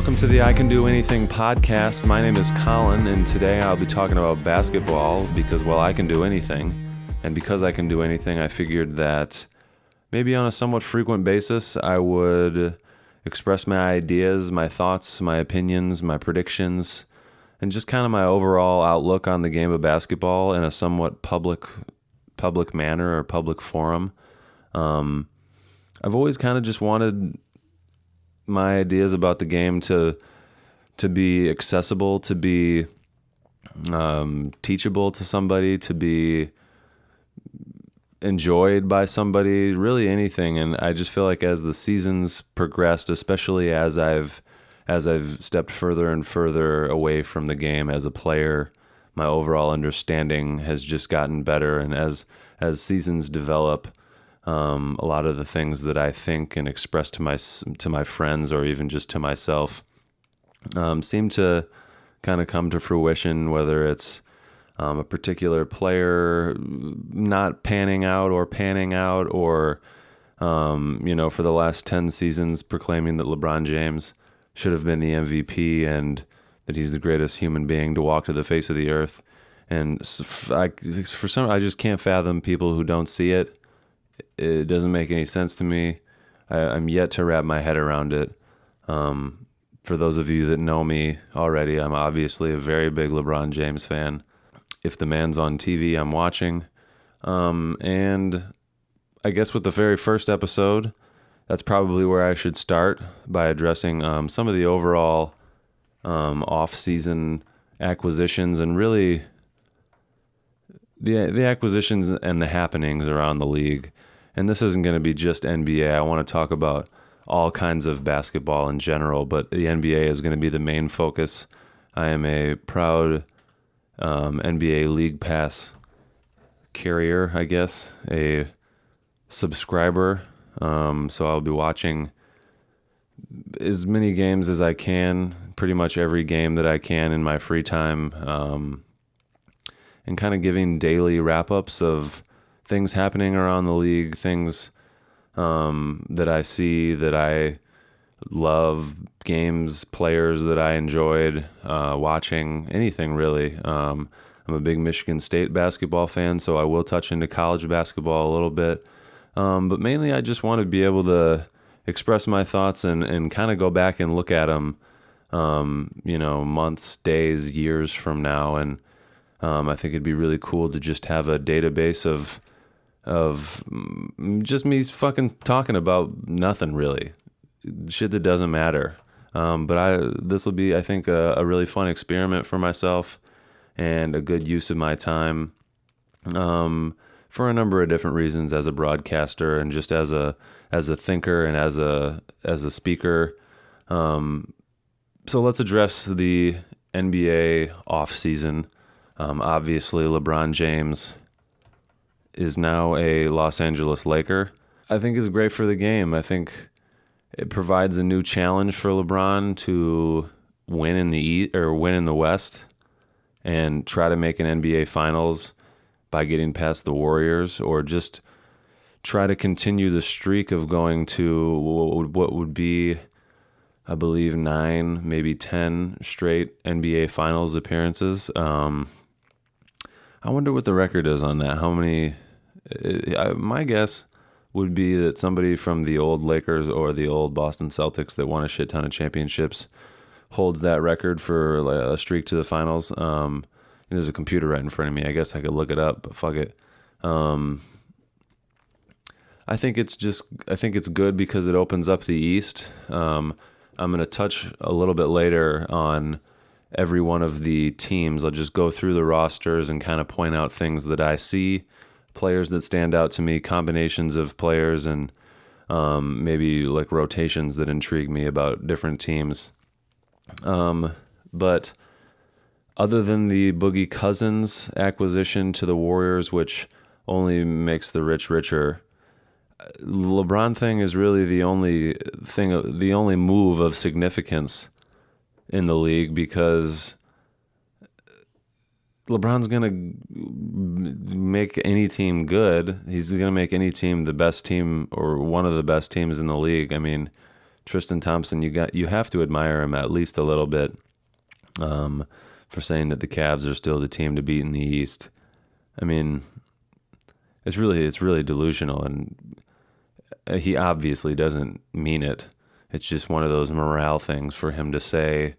Welcome to the I Can Do Anything podcast. My name is Colin, and today I'll be talking about basketball because, well, I can do anything. And because I can do anything, I figured that maybe on a somewhat frequent basis, I would express my ideas, my thoughts, my opinions, my predictions, and just kind of my overall outlook on the game of basketball in a somewhat public manner or public forum. I've always kind of just wanted my ideas about the game to be accessible, to be teachable to somebody, to be enjoyed by somebody, really anything. And I just feel like as the seasons progressed, especially as I've stepped further and further away from the game as a player, my overall understanding has just gotten better. And as seasons develop, a lot of the things that I think and express to my friends or even just to myself seem to kind of come to fruition, whether it's a particular player not panning out or panning out, or for the last 10 seasons proclaiming that LeBron James should have been the MVP and that he's the greatest human being to walk to the face of the earth. And I just can't fathom people who don't see it. It doesn't make any sense to me. I'm yet to wrap my head around it. For those of you that know me already, I'm obviously a very big LeBron James fan. If the man's on TV, I'm watching. And I guess with the very first episode, that's probably where I should start, by addressing some of the overall off-season acquisitions and really the acquisitions and the happenings around the league. And this isn't going to be just NBA. I want to talk about all kinds of basketball in general, but the NBA is going to be the main focus. I am a proud NBA League Pass carrier, I guess, a subscriber. So I'll be watching as many games as I can, pretty much every game that I can in my free time, and kind of giving daily wrap-ups of things happening around the league, things that I see that I love, games, players that I enjoyed watching, anything really. I'm a big Michigan State basketball fan, so I will touch into college basketball a little bit. But mainly I just want to be able to express my thoughts and kind of go back and look at them, months, days, years from now. And I think it'd be really cool to just have a database of just me fucking talking about nothing really, shit that doesn't matter. But this will be, I think, a really fun experiment for myself and a good use of my time, for a number of different reasons, as a broadcaster and just as a thinker and as a speaker. So let's address the NBA off season. Obviously, LeBron James is now a Los Angeles Laker. I think it's great for the game. I think it provides a new challenge for LeBron to win in the West and try to make an NBA Finals by getting past the Warriors, or just try to continue the streak of going to what would be, I believe, 9, maybe 10 straight NBA Finals appearances. I wonder what the record is on that. How many? My guess would be that somebody from the old Lakers or the old Boston Celtics that won a shit ton of championships holds that record for a streak to the finals. There's a computer right in front of me. I guess I could look it up, but fuck it. I think it's good because it opens up the East. I'm going to touch a little bit later on every one of the teams. I'll just go through the rosters and kind of point out things that I see, players that stand out to me, combinations of players, and maybe like rotations that intrigue me about different teams. But other than the Boogie Cousins acquisition to the Warriors, which only makes the rich richer, LeBron thing is really the only move of significance in the league, because LeBron's going to make any team good. He's going to make any team the best team or one of the best teams in the league. I mean, Tristan Thompson, you have to admire him at least a little bit, for saying that the Cavs are still the team to beat in the East. I mean, it's really delusional, and he obviously doesn't mean it. It's just one of those morale things for him to say,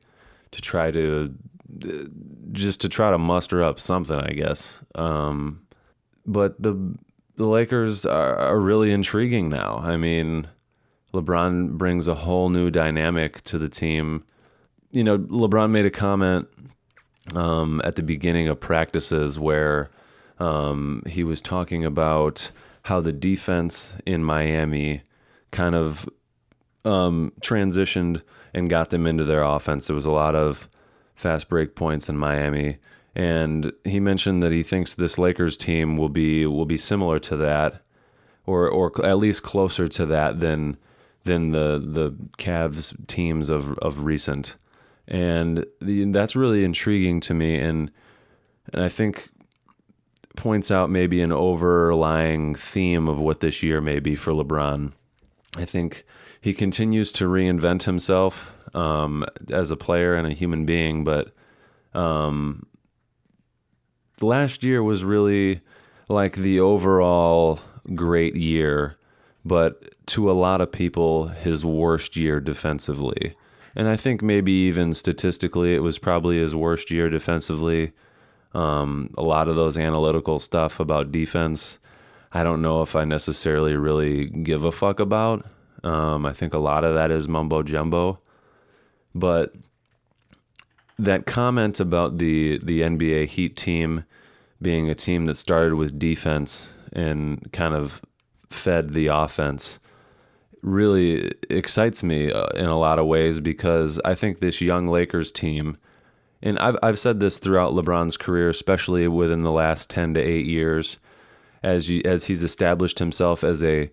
to try to muster up something, I guess. But the Lakers are really intriguing now. I mean, LeBron brings a whole new dynamic to the team. You know, LeBron made a comment at the beginning of practices where he was talking about how the defense in Miami kind of transitioned and got them into their offense. There was a lot of fast break points in Miami, and he mentioned that he thinks this Lakers team will be similar to that, or at least closer to that than the Cavs teams of recent. And that's really intriguing to me, and I think points out maybe an overlying theme of what this year may be for LeBron. I think he continues to reinvent himself as a player and a human being, but last year was really like the overall great year, but to a lot of people, his worst year defensively. And I think maybe even statistically, it was probably his worst year defensively. A lot of those analytical stuff about defense, I don't know if I necessarily really give a fuck about. I think a lot of that is mumbo jumbo. But that comment about the NBA Heat team being a team that started with defense and kind of fed the offense really excites me in a lot of ways, because I think this young Lakers team, and I've said this throughout LeBron's career, especially within the last 10 to 8 years, as he's established himself as a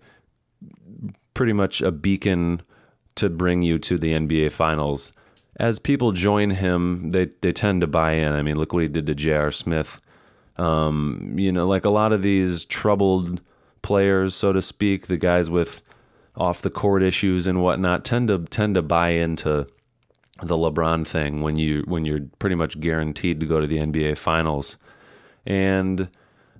pretty much a beacon to bring you to the NBA Finals. As people join him, they tend to buy in. I mean, look what he did to J.R. Smith. Like a lot of these troubled players, so to speak, the guys with off the court issues and whatnot, tend to buy into the LeBron thing when you're pretty much guaranteed to go to the NBA Finals. And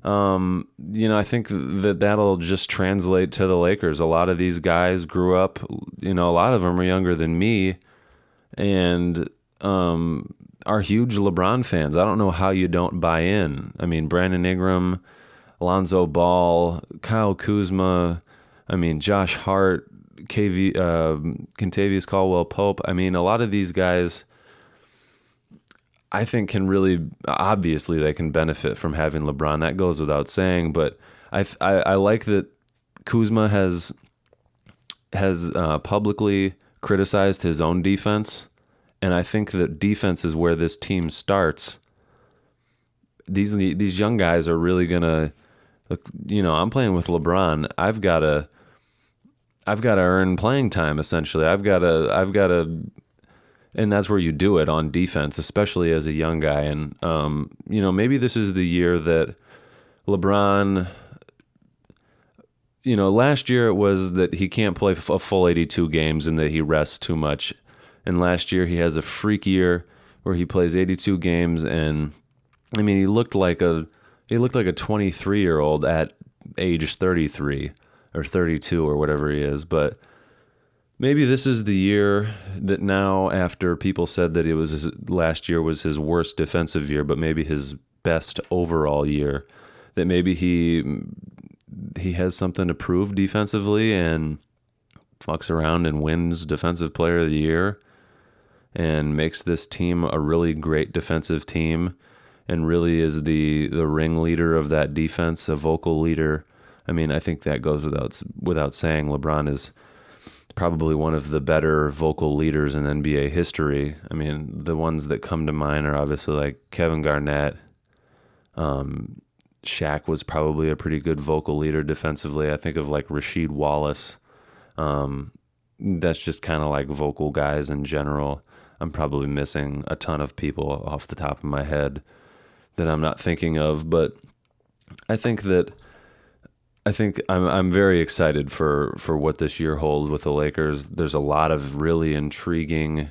I think that'll just translate to the Lakers. A lot of these guys grew up, a lot of them are younger than me, and are huge LeBron fans. I don't know how you don't buy in. I mean, Brandon Ingram, Lonzo Ball, Kyle Kuzma, Josh Hart, Kentavious Caldwell-Pope. I mean, a lot of these guys, I think, can really, obviously they can benefit from having LeBron. That goes without saying, but I like that Kuzma has publicly criticized his own defense, and I think that defense is where this team starts. These young guys are really gonna, I'm playing with LeBron. I've got to earn playing time, essentially. I've got to, and that's where you do it on defense, especially as a young guy. And, maybe this is the year that LeBron, last year it was that he can't play a full 82 games and that he rests too much. And last year he has a freak year where he plays 82 games. And he looked like a 23-year-old at age 33 or 32 or whatever he is. But maybe this is the year that now, after people said that last year was his worst defensive year, but maybe his best overall year, that maybe he has something to prove defensively and fucks around and wins Defensive Player of the Year and makes this team a really great defensive team and really is the ringleader of that defense, a vocal leader. I think that goes without saying. LeBron is probably one of the better vocal leaders in NBA history. The ones that come to mind are obviously like Kevin Garnett. Shaq was probably a pretty good vocal leader defensively. I think of like Rasheed Wallace. That's just kind of like vocal guys in general. I'm probably missing a ton of people off the top of my head that I'm not thinking of, but I think that I think I'm very excited for what this year holds with the Lakers. There's a lot of really intriguing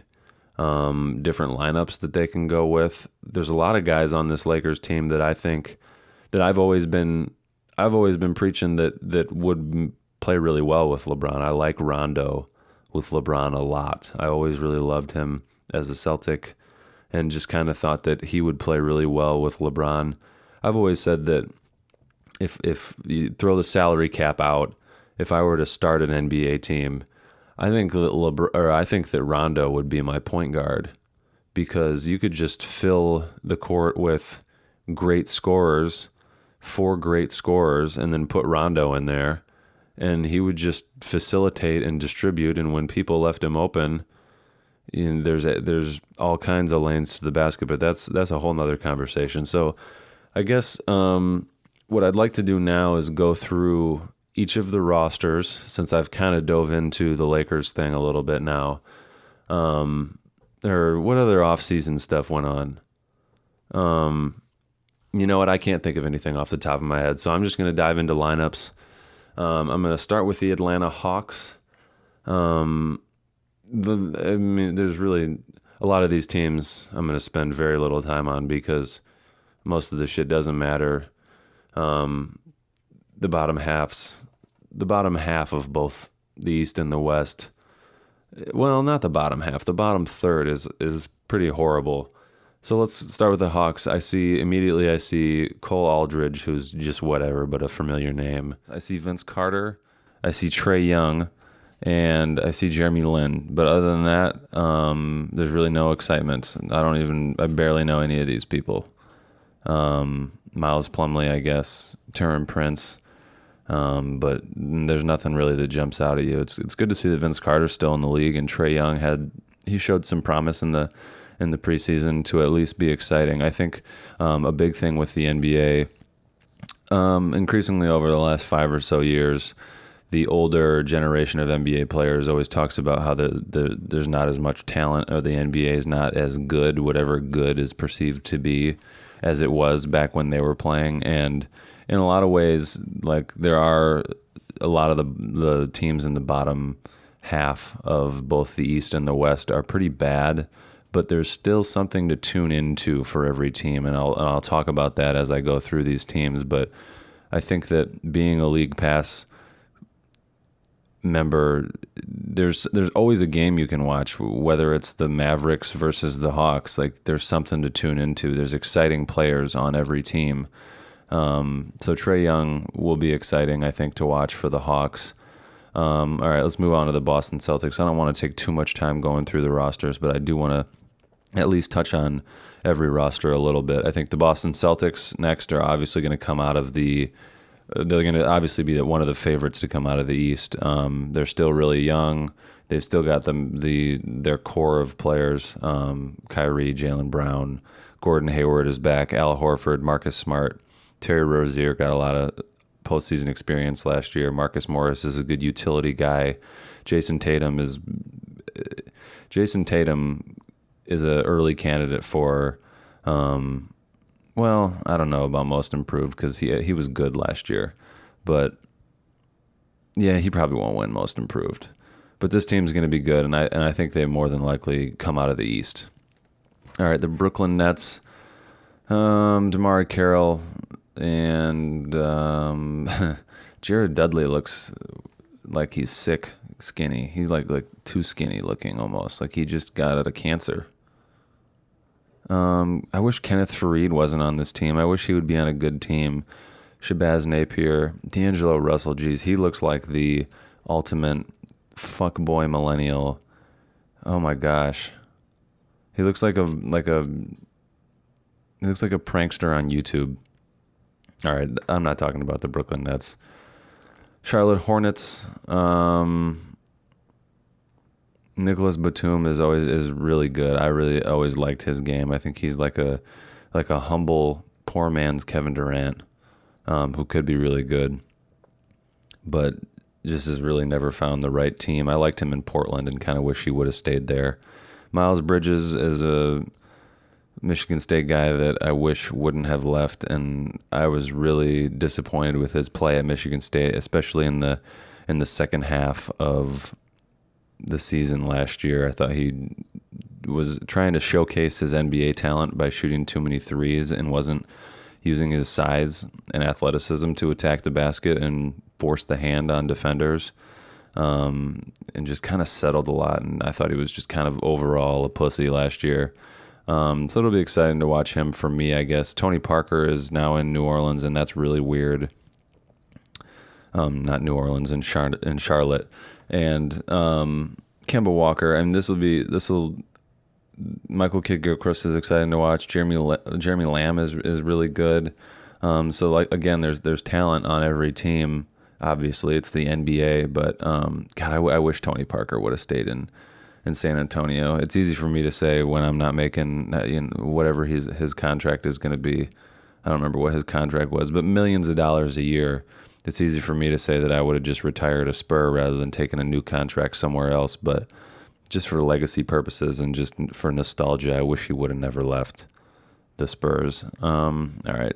different lineups that they can go with. There's a lot of guys on this Lakers team that I think that I've always been preaching that would play really well with LeBron. I like Rondo with LeBron a lot. I always really loved him as a Celtic and just kind of thought that he would play really well with LeBron. I've always said that if you throw the salary cap out, if I were to start an NBA team, I think that Rondo would be my point guard because you could just fill the court with great scorers, 4 great scorers, and then put Rondo in there, and he would just facilitate and distribute. And when people left him open, there's all kinds of lanes to the basket, but that's a whole nother conversation. So I guess what I'd like to do now is go through each of the rosters, since I've kind of dove into the Lakers thing a little bit now. Or what other off-season stuff went on? You know what? I can't think of anything off the top of my head, so I'm just going to dive into lineups. I'm going to start with the Atlanta Hawks. There's really a lot of these teams I'm going to spend very little time on because most of the shit doesn't matter. The bottom half of both the East and the West. Well, not the bottom half. The bottom third is pretty horrible. So let's start with the Hawks. I see Cole Aldridge, who's just whatever, but a familiar name. I see Vince Carter. I see Trae Young, and I see Jeremy Lin. But other than that, there's really no excitement. I barely know any of these people. Miles Plumlee, I guess, Taurean Prince. But there's nothing really that jumps out at you. It's good to see that Vince Carter's still in the league, and Trae Young he showed some promise in the preseason to at least be exciting. I think a big thing with the NBA, increasingly over the last 5 or so years, the older generation of NBA players always talks about how there's not as much talent, or the NBA is not as good, whatever good is perceived to be, as it was back when they were playing. And in a lot of ways, like, there are a lot of the teams in the bottom half of both the East and the West are pretty bad, but there's still something to tune into for every team, and I'll talk about that as I go through these teams. But I think that being a League Pass member, there's always a game you can watch, whether it's the Mavericks versus the Hawks. Like, there's something to tune into. There's exciting players on every team. So Trae Young will be exciting, I think, to watch for the Hawks. All right, let's move on to the Boston Celtics. I don't want to take too much time going through the rosters, but I do want to at least touch on every roster a little bit. I think the Boston Celtics next are obviously going to come out of they're going to obviously be one of the favorites to come out of the East. They're still really young. They've still got their core of players. Kyrie, Jaylen Brown, Gordon Hayward is back, Al Horford, Marcus Smart, Terry Rozier got a lot of postseason experience last year. Marcus Morris is a good utility guy. Jason Tatum is an early candidate for, well, I don't know about most improved because he was good last year, but yeah, he probably won't win most improved. But this team's going to be good, and I think they more than likely come out of the East. All right, the Brooklyn Nets, DeMar Carroll, and Jared Dudley looks like he's sick, skinny. He's like too skinny looking almost, like he just got out of cancer. I wish Kenneth Faried wasn't on this team. I wish he would be on a good team. Shabazz Napier, D'Angelo Russell, geez, he looks like the ultimate fuckboy millennial. Oh my gosh. He looks like a prankster on YouTube. All right, I'm not talking about the Brooklyn Nets. Charlotte Hornets. Nicholas Batum is really good. I really always liked his game. I think he's like a humble poor man's Kevin Durant, who could be really good, but just has really never found the right team. I liked him in Portland and kind of wish he would have stayed there. Miles Bridges is Michigan State guy that I wish wouldn't have left, and I was really disappointed with his play at Michigan State, especially in the second half of the season last year. I thought he was trying to showcase his NBA talent by shooting too many threes and wasn't using his size and athleticism to attack the basket and force the hand on defenders, and just kind of settled a lot. And I thought he was just kind of overall a pussy last year. So it'll be exciting to watch him for me, I guess. Tony Parker is now in New Orleans, and that's really weird. Not New Orleans, in Charlotte. And Kemba Walker, and Michael Kidd-Gilchrist is exciting to watch. Jeremy Lamb is really good. So like again, there's talent on every team. Obviously, it's the NBA, but God, I wish Tony Parker would have stayed in San Antonio. It's easy for me to say when I'm not making whatever his contract is going to be. I don't remember what his contract was, but millions of dollars a year. It's easy for me to say that I would have just retired a Spur rather than taking a new contract somewhere else. But just for legacy purposes and just for nostalgia, I wish he would have never left the Spurs. All right.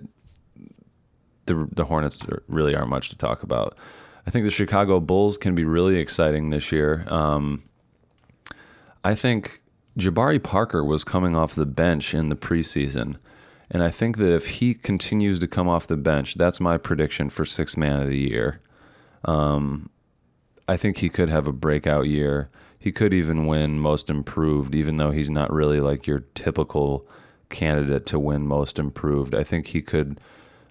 The Hornets really aren't much to talk about. I think the Chicago Bulls can be really exciting this year. I think Jabari Parker was coming off the bench in the preseason. And I think that if he continues to come off the bench, that's my prediction for Sixth Man of the Year. I think he could have a breakout year. He could even win Most Improved, even though he's not really like your typical candidate to win Most Improved. I think he could,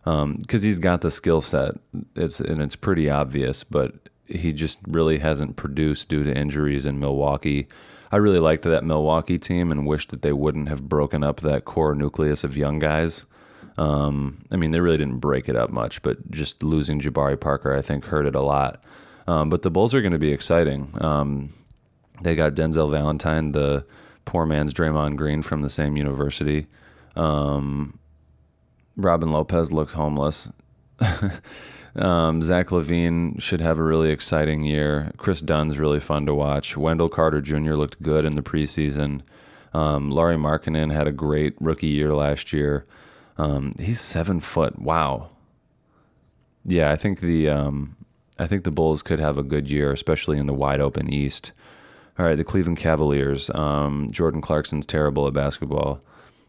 because he's got the skill set. It's pretty obvious, but he just really hasn't produced due to injuries in Milwaukee. I really liked that Milwaukee team and wished that they wouldn't have broken up that core nucleus of young guys. I mean, they really didn't break it up much, but just losing Jabari Parker, I think, hurt it a lot. But the Bulls are going to be exciting. They got Denzel Valentine, the poor man's Draymond Green from the same university. Robin Lopez looks homeless. Zach LaVine should have a really exciting year. Chris Dunn's really fun to watch. Wendell Carter Jr. looked good in the preseason. Lauri Markkanen had a great rookie year last year. He's 7 foot. Wow. Yeah, I think the Bulls could have a good year, especially in the wide open East. All right, the Cleveland Cavaliers. Jordan Clarkson's terrible at basketball.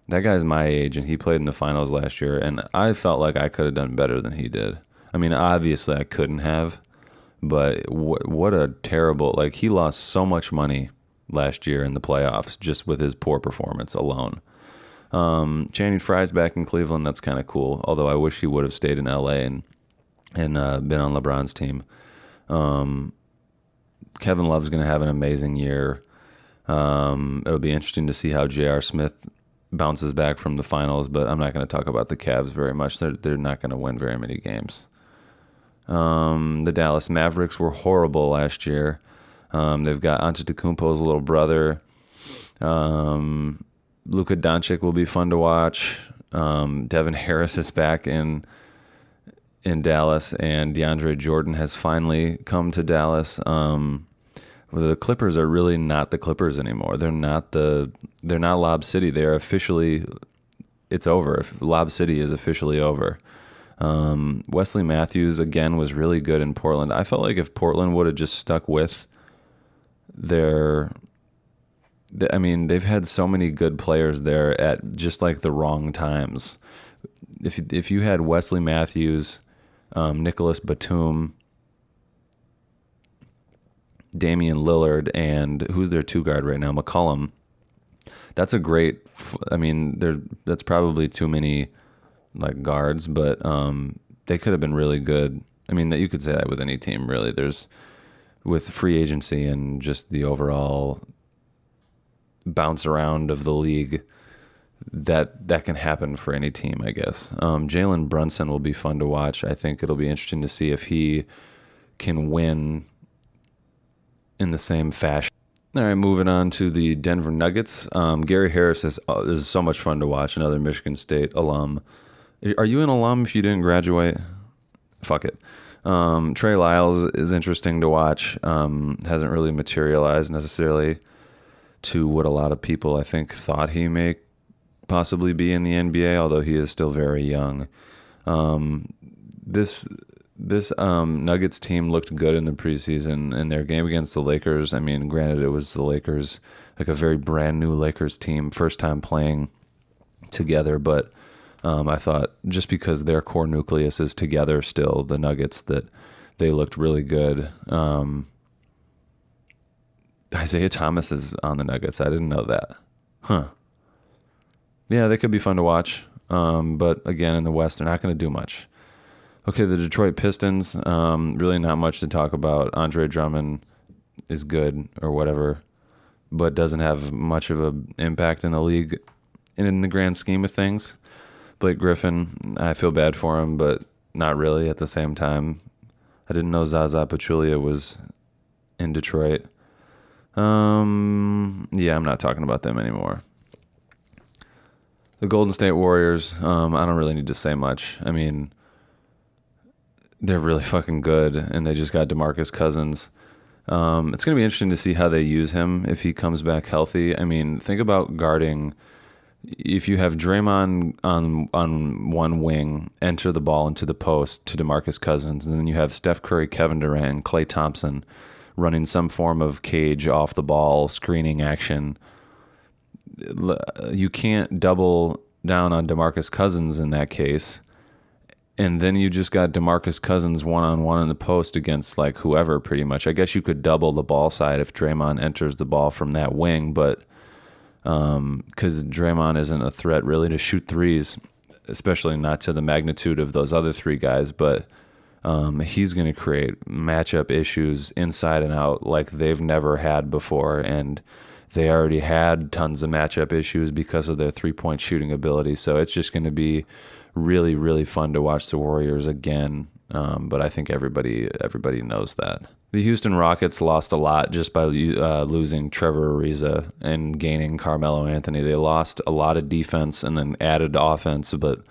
That guy's my age, and he played in the finals last year, and I felt like I could have done better than he did. I mean, obviously I couldn't have, but what a terrible, like he lost so much money last year in the playoffs just with his poor performance alone. Channing Frye's back in Cleveland. That's kind of cool, although I wish he would have stayed in LA and been on LeBron's team. Kevin Love's going to have an amazing year. It'll be interesting to see how J.R. Smith bounces back from the finals, but I'm not going to talk about the Cavs very much. They're not going to win very many games. The Dallas Mavericks were horrible last year. They've got Antetokounmpo's little brother. Luka Doncic will be fun to watch. Devin Harris is back in Dallas, and DeAndre Jordan has finally come to Dallas. The Clippers are really not the Clippers anymore. They're not Lob City. They're officially, it's over. Lob City is officially over. Wesley Matthews, again, was really good in Portland. I felt like if Portland would have just stuck with they've had so many good players there at just like the wrong times. If you had Wesley Matthews, Nicholas Batum, Damian Lillard, and who's their two guard right now, McCollum, that's a great, that's probably too many like guards, but they could have been really good. I mean, that you could say that with any team, really. With free agency and just the overall bounce around of the league, that can happen for any team, I guess. Jalen Brunson will be fun to watch. I think it'll be interesting to see if he can win in the same fashion. All right, moving on to the Denver Nuggets. Gary Harris is so much fun to watch, another Michigan State alum. Are you an alum if you didn't graduate? Fuck it. Trey Lyles is interesting to watch. Hasn't really materialized necessarily to what a lot of people, I think, thought he may possibly be in the NBA, although he is still very young. This Nuggets team looked good in the preseason, and their game against the Lakers. I mean, granted, it was the Lakers, like a very brand new Lakers team, first time playing together. But I thought just because their core nucleus is together still, the Nuggets, that they looked really good. Isaiah Thomas is on the Nuggets. I didn't know that. Huh. Yeah, they could be fun to watch. But again, in the West, they're not going to do much. Okay, the Detroit Pistons, really not much to talk about. Andre Drummond is good or whatever, but doesn't have much of an impact in the league in the grand scheme of things. Blake Griffin, I feel bad for him, but not really at the same time. I didn't know Zaza Pachulia was in Detroit. Yeah, I'm not talking about them anymore. The Golden State Warriors, I don't really need to say much. I mean, they're really fucking good, and they just got DeMarcus Cousins. It's going to be interesting to see how they use him if he comes back healthy. I mean, think about guarding. If you have Draymond on one wing, enter the ball into the post to DeMarcus Cousins, and then you have Steph Curry, Kevin Durant, and Klay Thompson running some form of cage off the ball screening action. You can't double down on DeMarcus Cousins in that case. And then you just got DeMarcus Cousins one-on-one in the post against like whoever pretty much. I guess you could double the ball side if Draymond enters the ball from that wing, but because Draymond isn't a threat really to shoot threes, especially not to the magnitude of those other three guys, but he's going to create matchup issues inside and out like they've never had before, and they already had tons of matchup issues because of their three-point shooting ability. So it's just going to be really, really fun to watch the Warriors again, but I think everybody knows that. The Houston Rockets lost a lot just by losing Trevor Ariza and gaining Carmelo Anthony. They lost a lot of defense and then added offense, but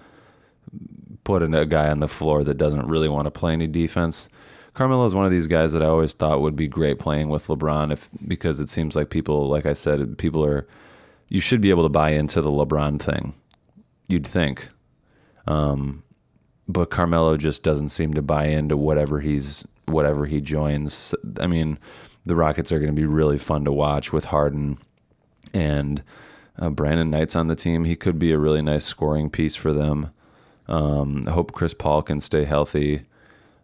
put a guy on the floor that doesn't really want to play any defense. Carmelo is one of these guys that I always thought would be great playing with LeBron because it seems like people, like I said, you should be able to buy into the LeBron thing, you'd think. But Carmelo just doesn't seem to buy into whatever he joins. I mean, the Rockets are going to be really fun to watch with Harden and Brandon Knight's on the team. He could be a really nice scoring piece for them. I hope Chris Paul can stay healthy.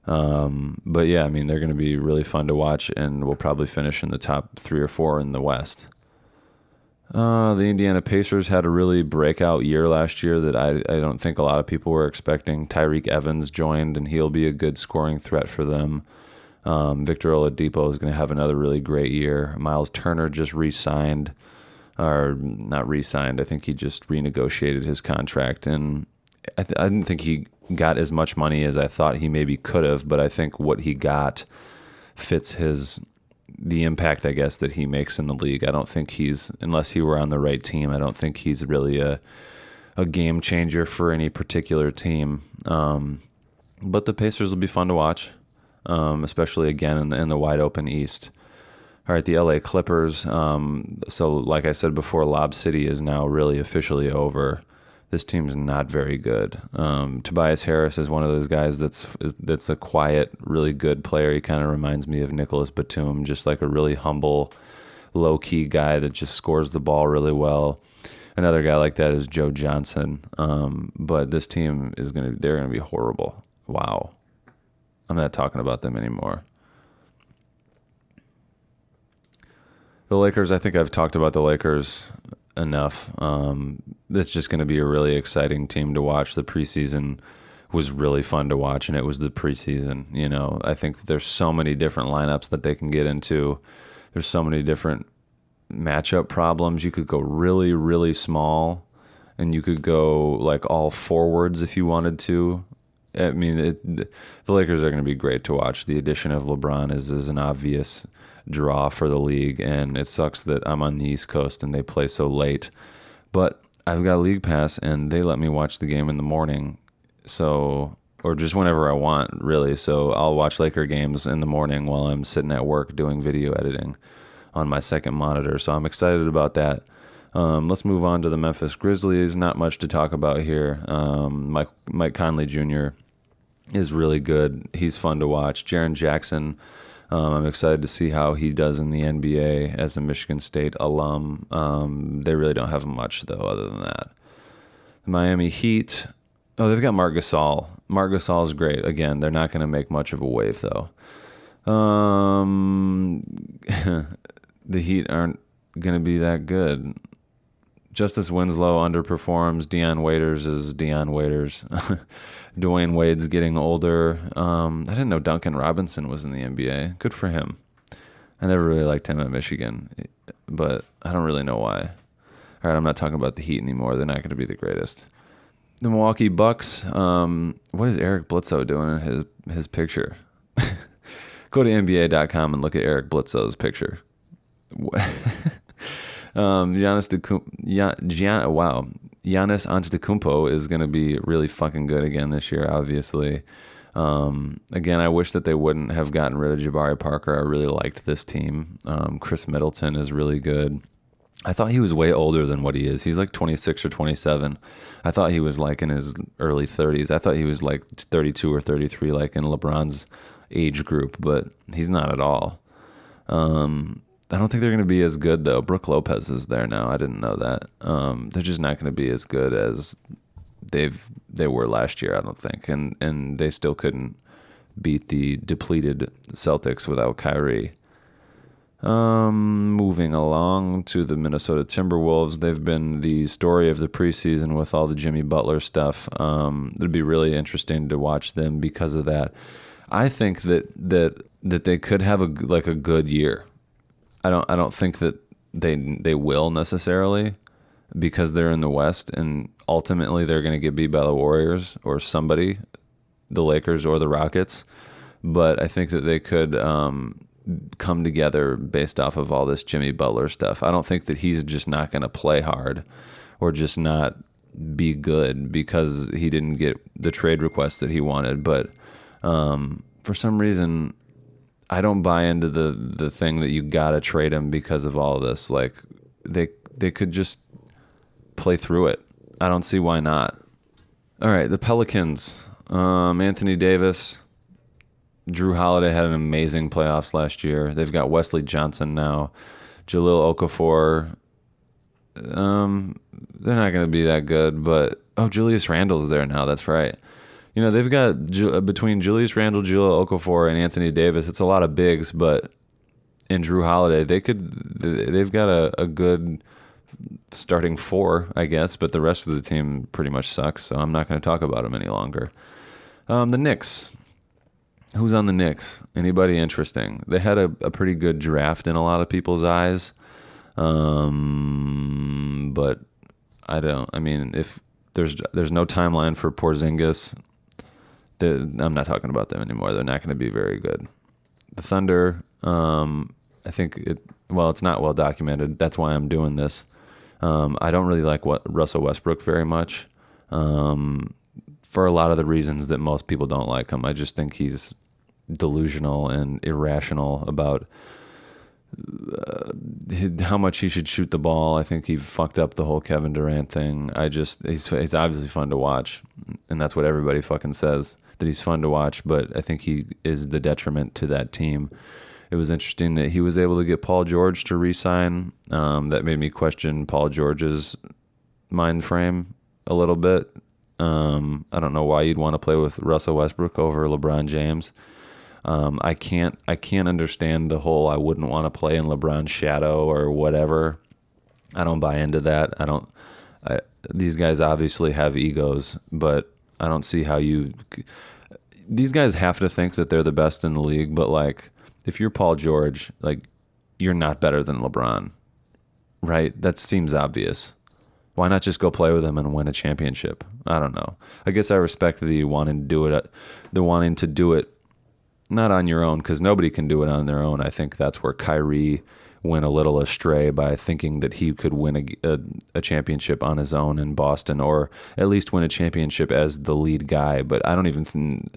But yeah, I mean, they're going to be really fun to watch, and we'll probably finish in the top 3 or 4 in the West. The Indiana Pacers had a really breakout year last year that I don't think a lot of people were expecting. Tyreek Evans joined, and he'll be a good scoring threat for them. Victor Oladipo is going to have another really great year. Miles Turner just re-signed, or not re-signed. I think he just renegotiated his contract, and I didn't think he got as much money as I thought he maybe could have, but I think what he got fits the impact, I guess, that he makes in the league. I don't think unless he were on the right team, I don't think he's really a game changer for any particular team. But the Pacers will be fun to watch, especially again in the wide open East. All right, the LA Clippers. So like I said before, Lob City is now really officially over. This team's not very good. Tobias Harris is one of those guys that's a quiet, really good player. He kind of reminds me of Nicholas Batum, just like a really humble, low-key guy that just scores the ball really well. Another guy like that is Joe Johnson. But this team they're gonna be horrible. Wow. I'm not talking about them anymore. The Lakers, I think I've talked about the Lakers enough. It's just going to be a really exciting team to watch. The preseason was really fun to watch, and it was the preseason. You know, I think that there's so many different lineups that they can get into. There's so many different matchup problems. You could go really, really small, and you could go like all forwards if you wanted to. I mean, the Lakers are going to be great to watch. The addition of LeBron is an obvious draw for the league, and it sucks that I'm on the East Coast and they play so late. But I've got League Pass, and they let me watch the game in the morning, or just whenever I want, really. So I'll watch Laker games in the morning while I'm sitting at work doing video editing on my second monitor. So I'm excited about that. Let's move on to the Memphis Grizzlies. Not much to talk about here. Mike Conley Jr. is really good. He's fun to watch. Jaren Jackson, I'm excited to see how he does in the NBA as a Michigan State alum. They really don't have much, though, other than that. The Miami Heat, they've got Marc Gasol. Marc Gasol is great. Again, they're not going to make much of a wave, though. The Heat aren't going to be that good. Justice Winslow underperforms. Deion Waiters is Deion Waiters. Dwayne Wade's getting older. I didn't know Duncan Robinson was in the NBA. Good for him. I never really liked him at Michigan, but I don't really know why. All right, I'm not talking about the Heat anymore. They're not going to be the greatest. The Milwaukee Bucks. What is Eric Bledsoe doing in his picture? Go to NBA.com and look at Eric Bledsoe's picture. Giannis Antetokounmpo is going to be really fucking good again this year, obviously. Again, I wish that they wouldn't have gotten rid of Jabari Parker. I really liked this team. Chris Middleton is really good. I thought he was way older than what he is. He's like 26 or 27. I thought he was like in his early 30s. I thought he was like 32 or 33, like in LeBron's age group, but he's not at all. I don't think they're going to be as good, though. Brook Lopez is there now. I didn't know that. They're just not going to be as good as they were last year, I don't think. And they still couldn't beat the depleted Celtics without Kyrie. Moving along to the Minnesota Timberwolves. They've been the story of the preseason with all the Jimmy Butler stuff. It'd be really interesting to watch them because of that. I think that they could have a good year. I don't think that they will necessarily, because they're in the West and ultimately they're going to get beat by the Warriors or somebody, the Lakers or the Rockets. But I think that they could come together based off of all this Jimmy Butler stuff. I don't think that he's just not going to play hard or just not be good because he didn't get the trade request that he wanted. But for some reason, I don't buy into the thing that you gotta trade him because of all of this. Like they could just play through it. I don't see why not. All right, the Pelicans. Anthony Davis, Drew Holiday had an amazing playoffs last year. They've got Wesley Johnson now, Jahlil Okafor. They're not going to be that good, but Julius Randle's there now. That's right. You know, they've got between Julius Randle, Jahlil Okafor, and Anthony Davis, it's a lot of bigs, but in Drew Holiday, they've got a good starting four, I guess, but the rest of the team pretty much sucks, so I'm not going to talk about them any longer. The Knicks. Who's on the Knicks? Anybody interesting? They had a pretty good draft in a lot of people's eyes, but if there's no timeline for Porzingis, I'm not talking about them anymore. They're not going to be very good. The Thunder, I think it's not well documented. That's why I'm doing this. I don't really like Russell Westbrook very much, for a lot of the reasons that most people don't like him. I just think he's delusional and irrational about how much he should shoot the ball. I think he fucked up the whole Kevin Durant thing. He's obviously fun to watch, and that's what everybody fucking says, that he's fun to watch, but I think he is the detriment to that team. It was interesting that he was able to get Paul George to re-sign. That made me question Paul George's mind frame a little bit. I don't know why you'd want to play with Russell Westbrook over LeBron James. I can't understand the whole I wouldn't want to play in LeBron's shadow or whatever. I don't buy into that. These guys obviously have egos, but I don't see how these guys have to think that they're the best in the league, but like, if you're Paul George, like, you're not better than LeBron, right? That seems obvious. Why not just go play with him and win a championship? I don't know. I guess I respect the wanting to do it not on your own, because nobody can do it on their own. I think that's where Kyrie went a little astray by thinking that he could win a championship on his own in Boston, or at least win a championship as the lead guy. But I don't even think,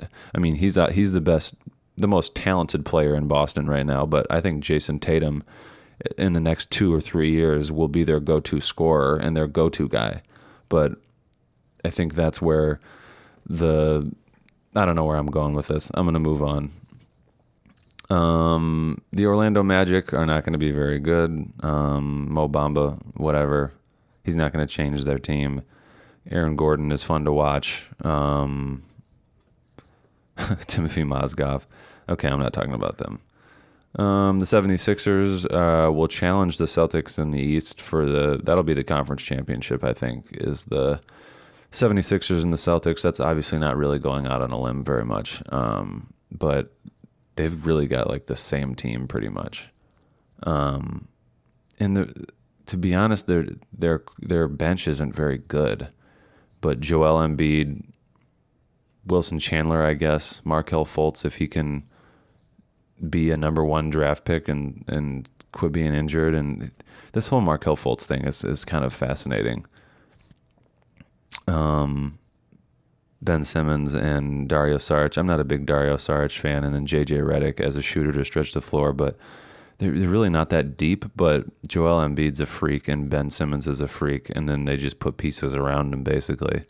he's the most talented player in Boston right now, but I think Jason Tatum in the next 2 or 3 years will be their go-to scorer and their go-to guy. But I think that's where I don't know where I'm going with this. I'm going to move on. The Orlando Magic are not going to be very good. Mo Bamba, whatever. He's not going to change their team. Aaron Gordon is fun to watch. Timothy Mozgov. Okay, I'm not talking about them. The 76ers will challenge the Celtics in the East that'll be the conference championship, I think, is the 76ers and the Celtics. That's obviously not really going out on a limb very much. But they've really got like the same team pretty much. To be honest, their bench isn't very good. But Joel Embiid, Wilson Chandler, I guess, Markelle Fultz, if he can be a number 1 draft pick and quit being injured. And this whole Markelle Fultz thing is kind of fascinating. Ben Simmons and Dario Saric. I'm not a big Dario Saric fan. And then JJ Redick as a shooter to stretch the floor. But they're really not that deep. But Joel Embiid's a freak and Ben Simmons is a freak. And then they just put pieces around him, basically.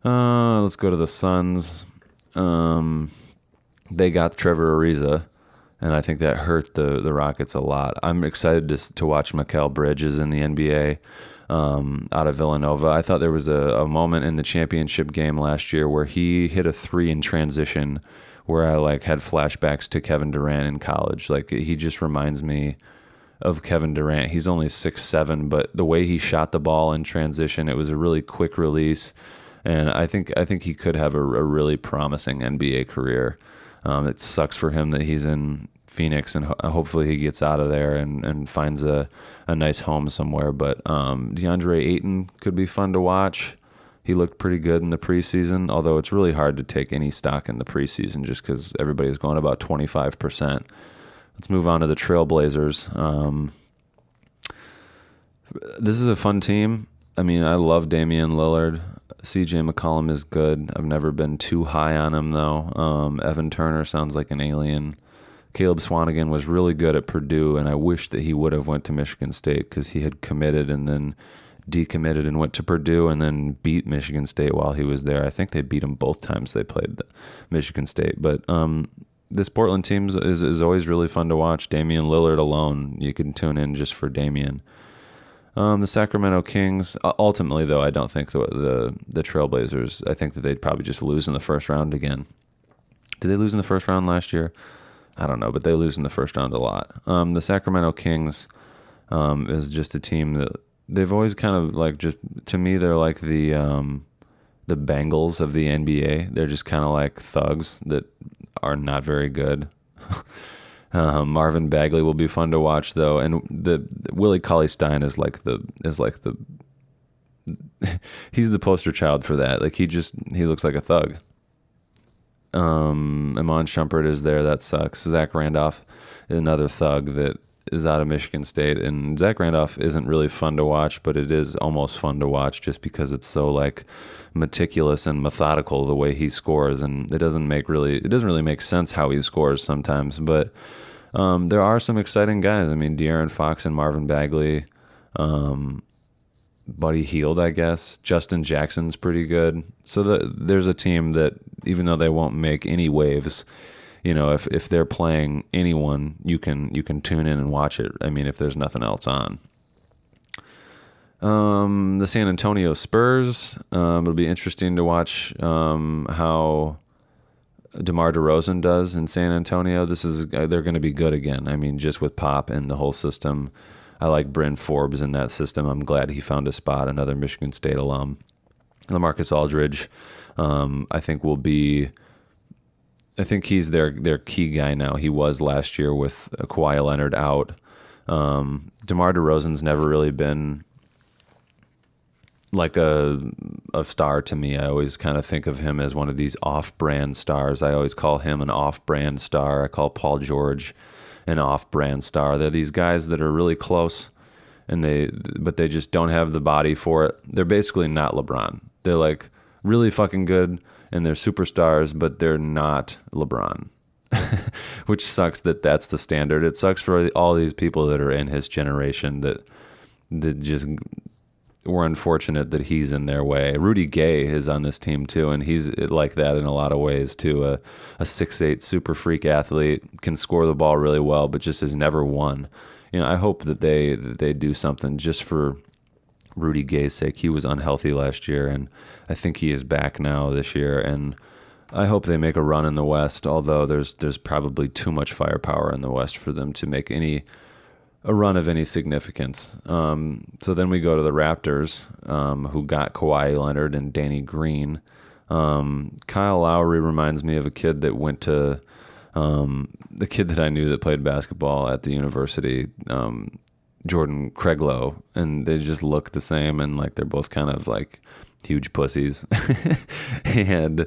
Let's go to the Suns. They got Trevor Ariza, and I think that hurt the Rockets a lot. I'm excited to watch Mikal Bridges in the NBA out of Villanova. I thought there was a moment in the championship game last year where he hit a 3 in transition where I had flashbacks to Kevin Durant in college. He just reminds me of Kevin Durant. He's only 6'7", but the way he shot the ball in transition, it was a really quick release. And I think he could have a really promising NBA career. It sucks for him that he's in Phoenix, and hopefully he gets out of there and finds a nice home somewhere. But DeAndre Ayton could be fun to watch. He looked pretty good in the preseason, although it's really hard to take any stock in the preseason just because everybody's going about 25%. Let's move on to the Trailblazers. This is a fun team. I mean, I love Damian Lillard. CJ McCollum is good. I've never been too high on him, though. Evan Turner sounds like an alien. Caleb Swanigan was really good at Purdue, and I wish that he would have went to Michigan State because he had committed and then decommitted and went to Purdue and then beat Michigan State while he was there. I think they beat him both times they played Michigan State. But this Portland team is always really fun to watch. Damian Lillard alone, you can tune in just for Damian. The Sacramento Kings, ultimately, though, I don't think the Trailblazers, I think that they'd probably just lose in the first round again. Did they lose in the first round last year? I don't know, but they lose in the first round a lot. The Sacramento Kings is just a team that they've always kind of just, to me, they're like the Bengals of the NBA. They're just kind of like thugs that are not very good. Marvin Bagley will be fun to watch, though, and the Willie Cauley-Stein is like the he's the poster child for that. He looks like a thug. Iman Shumpert is there. That sucks. Zach Randolph is another thug that is out of Michigan State, and Zach Randolph isn't really fun to watch, but it is almost fun to watch just because it's so meticulous and methodical the way he scores, and it doesn't really make sense how he scores sometimes, but there are some exciting guys. I mean, De'Aaron Fox and Marvin Bagley, Buddy Hield, I guess. Justin Jackson's pretty good. So there's a team that, even though they won't make any waves, if they're playing anyone, you can tune in and watch it. I mean, if there's nothing else on. The San Antonio Spurs. It'll be interesting to watch how DeMar DeRozan does in San Antonio. They're going to be good again. I mean, just with Pop and the whole system. I like Bryn Forbes in that system. I'm glad he found a spot, another Michigan State alum. LaMarcus Aldridge, I think he's their key guy now. He was last year with Kawhi Leonard out. DeMar DeRozan's never really been like a star to me. I always kind of think of him as one of these off-brand stars. I always call him an off-brand star. I call Paul George an off-brand star. They're these guys that are really close, but they just don't have the body for it. They're basically not LeBron. They're really fucking good, and they're superstars, but they're not LeBron. which sucks that that's the standard. It sucks for all these people that are in his generation that just were unfortunate that he's in their way. Rudy Gay is on this team too, and he's like that in a lot of ways too. A 6'8" super freak athlete, can score the ball really well, but just has never won. I hope that they do something just for Rudy Gay's sake. He was unhealthy last year, and I think he is back now this year, and I hope they make a run in the West, although there's probably too much firepower in the West for them to make a run of any significance. So then we go to the Raptors, who got Kawhi Leonard and Danny Green. Kyle Lowry reminds me of a kid that went to the kid that I knew that played basketball at the university, Jordan Craiglow, and they just look the same, and like they're both kind of like huge pussies. And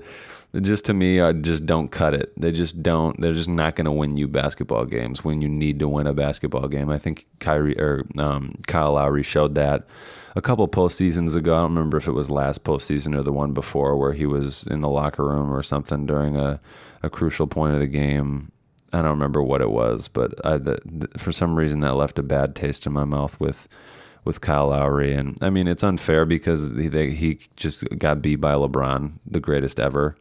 just to me, I just don't cut it. They're just not going to win you basketball games when you need to win a basketball game. I think Kyle Lowry showed that a couple postseasons ago. I don't remember if it was last postseason or the one before, where he was in the locker room or something during a crucial point of the game. I don't remember what it was, but for some reason that left a bad taste in my mouth with Kyle Lowry. And I mean, it's unfair because he just got beat by LeBron, the greatest ever.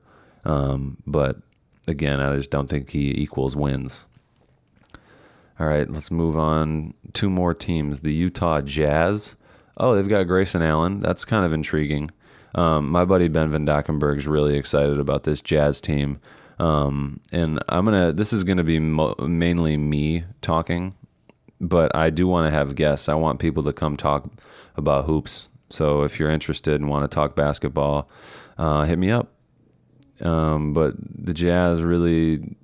But again, I just don't think he equals wins. All right, let's move on. Two more teams. The Utah Jazz. Oh, they've got Grayson Allen. That's kind of intriguing. My buddy Ben Van Dockenberg's really excited about this Jazz team. And this is going to be mainly me talking, but I do want to have guests. I want people to come talk about hoops. So if you're interested and want to talk basketball, hit me up. But the Jazz really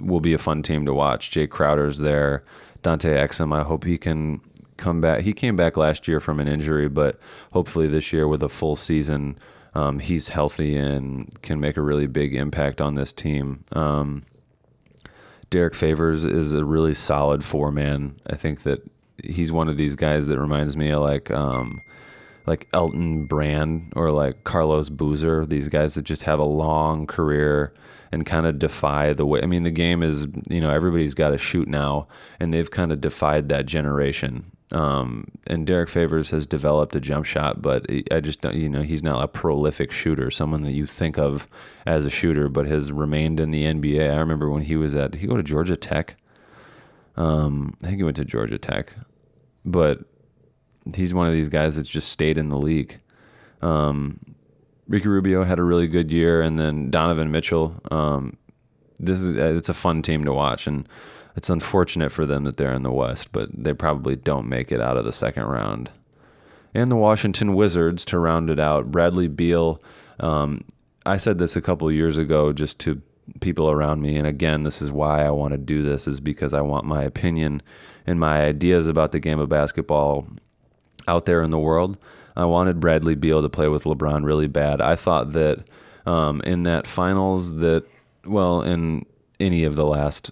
will be a fun team to watch. Jay Crowder's there. Dante Exum, I hope he can come back. He came back last year from an injury, but hopefully this year with a full season, he's healthy and can make a really big impact on this team. Derek Favors is a really solid four-man. I think that he's one of these guys that reminds me of like Elton Brand or like Carlos Boozer, these guys that just have a long career and kind of defy the way. I mean, the game is, everybody's got to shoot now, and they've kind of defied that generation. And Derek Favors has developed a jump shot, but I just don't, he's not a prolific shooter, someone that you think of as a shooter, but has remained in the NBA. I remember when he go to Georgia Tech? I think he went to Georgia Tech, but he's one of these guys that's just stayed in the league. Ricky Rubio had a really good year, and then Donovan Mitchell. It's a fun team to watch, and it's unfortunate for them that they're in the West, but they probably don't make it out of the second round. And the Washington Wizards to round it out. Bradley Beal. I said this a couple of years ago just to people around me, and again, this is why I want to do this, is because I want my opinion and my ideas about the game of basketball out there in the world. I wanted Bradley Beal to play with LeBron really bad. I thought that in that finals in any of the last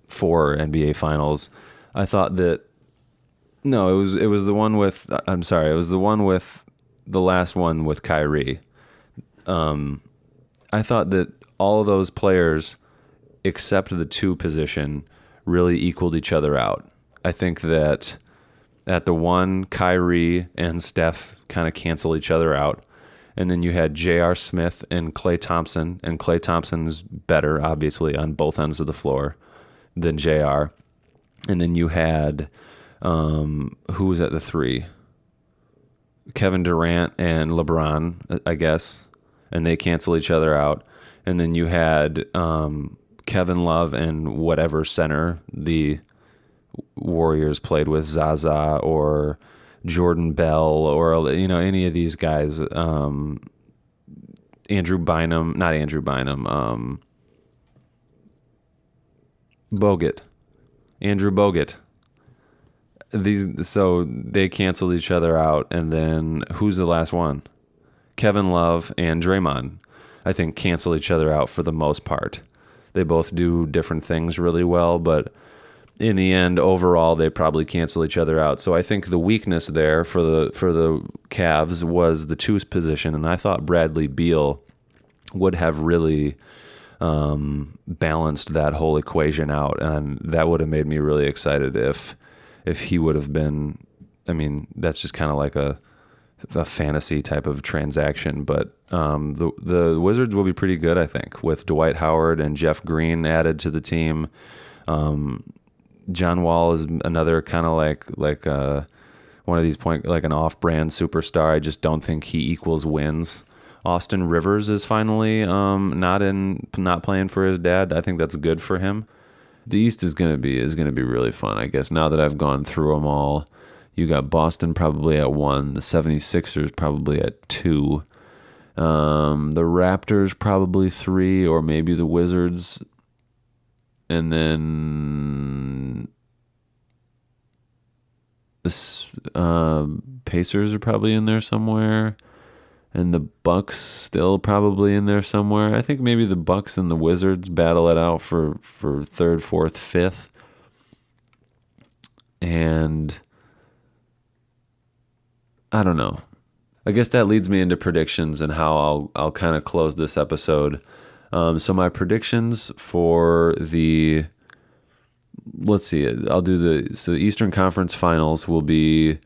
4 NBA finals, I thought that it was the one with the last one with Kyrie. I thought that all of those players except the 2 position really equaled each other out. I think that at the 1, Kyrie and Steph kind of cancel each other out. And then you had J.R. Smith and Klay Thompson. And Klay Thompson's better, obviously, on both ends of the floor than J.R. And then you had, who was at the 3? Kevin Durant and LeBron, I guess. And they cancel each other out. And then you had Kevin Love and whatever center the Warriors played with, Zaza or Jordan Bell or any of these guys. Andrew Bogut. Andrew Bogut. So they canceled each other out, and then who's the last one? Kevin Love and Draymond, I think, cancel each other out for the most part. They both do different things really well, but in the end, overall, they probably cancel each other out. So I think the weakness there for the Cavs was the 2 position, and I thought Bradley Beal would have really balanced that whole equation out, and that would have made me really excited if he would have been. I mean, that's just kind of like a fantasy type of transaction, but the Wizards will be pretty good, I think, with Dwight Howard and Jeff Green added to the team. John Wall is another kind of like one of these like an off-brand superstar. I just don't think he equals wins. Austin Rivers is finally not playing for his dad. I think that's good for him. The East is gonna be really fun, I guess. Now that I've gone through them all, you got Boston probably at 1, the 76ers probably at 2, the Raptors probably 3, or maybe the Wizards, and then the Pacers are probably in there somewhere. And the Bucks still probably in there somewhere. I think maybe the Bucks and the Wizards battle it out for 3rd, 4th, 5th. And I don't know. I guess that leads me into predictions and how I'll kind of close this episode. So my predictions for let's see, the Eastern Conference Finals will be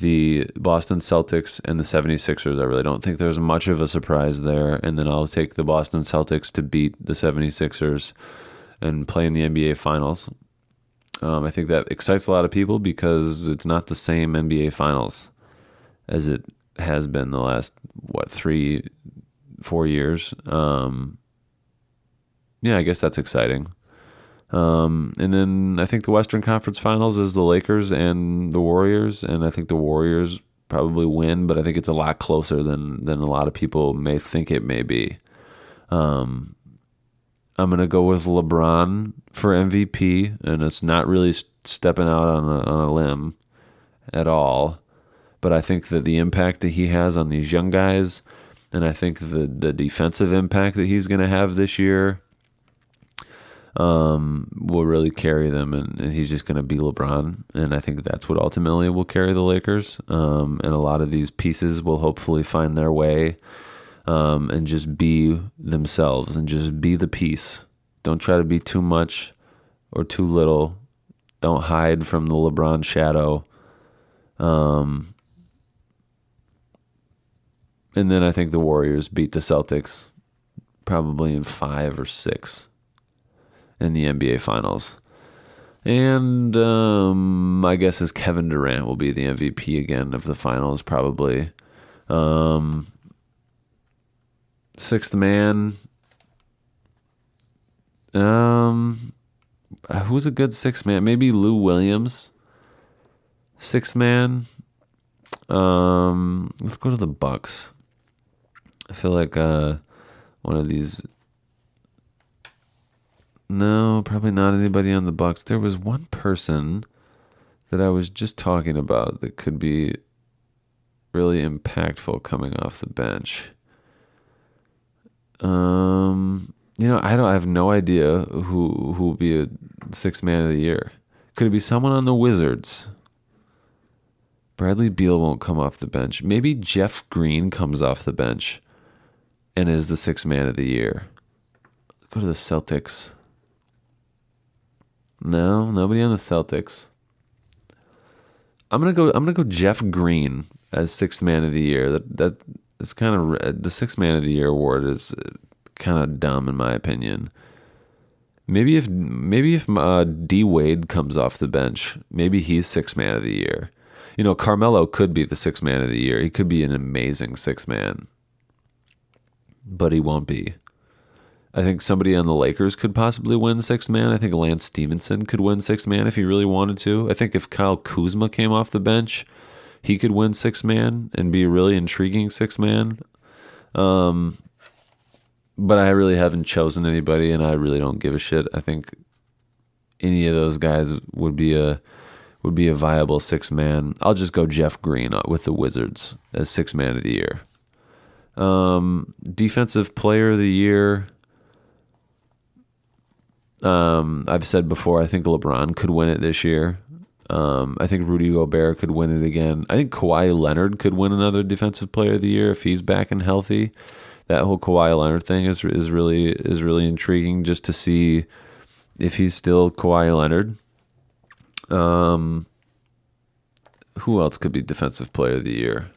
the Boston Celtics and the 76ers. I really don't think there's much of a surprise there. And then I'll take the Boston Celtics to beat the 76ers and play in the NBA Finals. I think that excites a lot of people because it's not the same NBA Finals as it has been the last, 3-4 years. Yeah, I guess that's exciting. And then I think the Western Conference Finals is the Lakers and the Warriors, and I think the Warriors probably win, but I think it's a lot closer than a lot of people may think it may be. I'm going to go with LeBron for MVP, and it's not really stepping out on a limb at all, but I think that the impact that he has on these young guys, and I think the defensive impact that he's going to have this year will really carry them, and he's just going to be LeBron, and I think that's what ultimately will carry the Lakers, and a lot of these pieces will hopefully find their way, and just be themselves, and just be the piece. Don't try to be too much or too little. Don't hide from the LeBron shadow. And then I think the Warriors beat the Celtics probably in 5 or 6 in the NBA Finals. And my guess is Kevin Durant will be the MVP again of the Finals, probably. Sixth man. Who's a good sixth man? Maybe Lou Williams. Sixth man. Let's go to the Bucks. I feel like one of these. No, probably not anybody on the Bucks. There was one person that I was just talking about that could be really impactful coming off the bench. I have no idea who will be a sixth man of the year. Could it be someone on the Wizards? Bradley Beal won't come off the bench. Maybe Jeff Green comes off the bench and is the sixth man of the year. Let's go to the Celtics. No, nobody on the Celtics. I'm gonna go Jeff Green as sixth man of the year. That is kind of the sixth man of the year award is kind of dumb in my opinion. Maybe if D Wade comes off the bench, maybe he's sixth man of the year. Carmelo could be the sixth man of the year. He could be an amazing sixth man, but he won't be. I think somebody on the Lakers could possibly win sixth man. I think Lance Stevenson could win sixth man if he really wanted to. I think if Kyle Kuzma came off the bench, he could win sixth man and be a really intriguing sixth man. But I really haven't chosen anybody, and I really don't give a shit. I think any of those guys would be a viable sixth man. I'll just go Jeff Green with the Wizards as sixth man of the year. Defensive player of the year. I've said before, I think LeBron could win it this year. I think Rudy Gobert could win it again. I think Kawhi Leonard could win another defensive player of the year if he's back and healthy. that whole Kawhi Leonard thing is really intriguing, just to see if he's still Kawhi Leonard. Who else could be Defensive Player of the Year?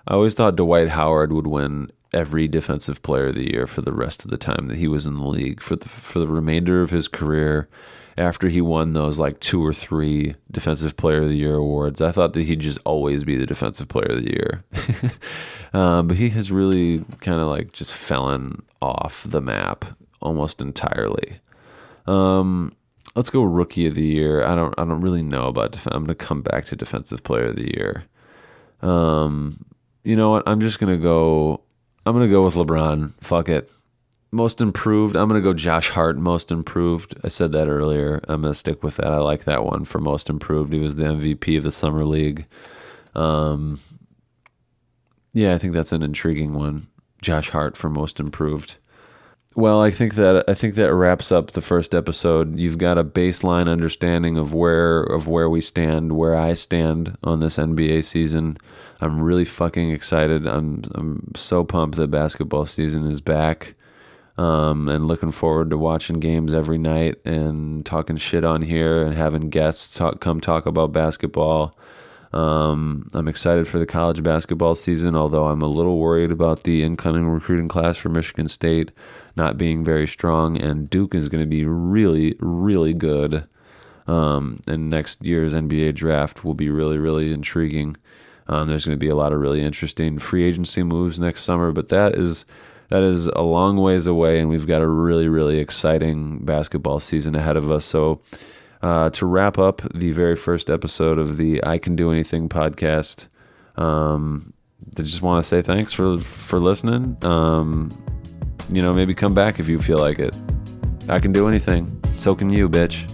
I always thought Dwight Howard would win every Defensive Player of the Year for the rest of the time that he was in the league, for the remainder of his career. After he won those like 2 or 3 Defensive Player of the Year awards, I thought that he'd just always be the Defensive Player of the Year. But he has really kind of like just fallen off the map almost entirely. Let's go Rookie of the Year. I don't really know about. I'm gonna come back to Defensive Player of the Year. You know what? I'm gonna go with LeBron. Fuck it. Most improved. I'm gonna go Josh Hart. Most improved. I said that earlier. I'm gonna stick with that. I like that one for most improved. He was the MVP of the summer league. Yeah, I think that's an intriguing one. Josh Hart for most improved. Well, I think that wraps up the first episode. You've got a baseline understanding of where we stand, where I stand on this NBA season. I'm really fucking excited. I'm so pumped that basketball season is back, and looking forward to watching games every night and talking shit on here and having guests come talk about basketball. I'm excited for the college basketball season, although I'm a little worried about the incoming recruiting class for Michigan State not being very strong, and Duke is going to be really, really good. And next year's NBA draft will be really, really intriguing. There's going to be a lot of really interesting free agency moves next summer, but that is a long ways away, and we've got a really, really exciting basketball season ahead of us. So to wrap up the very first episode of the I Can Do Anything podcast, I just want to say thanks for listening. Maybe come back if you feel like it. I can do anything. So can you, bitch.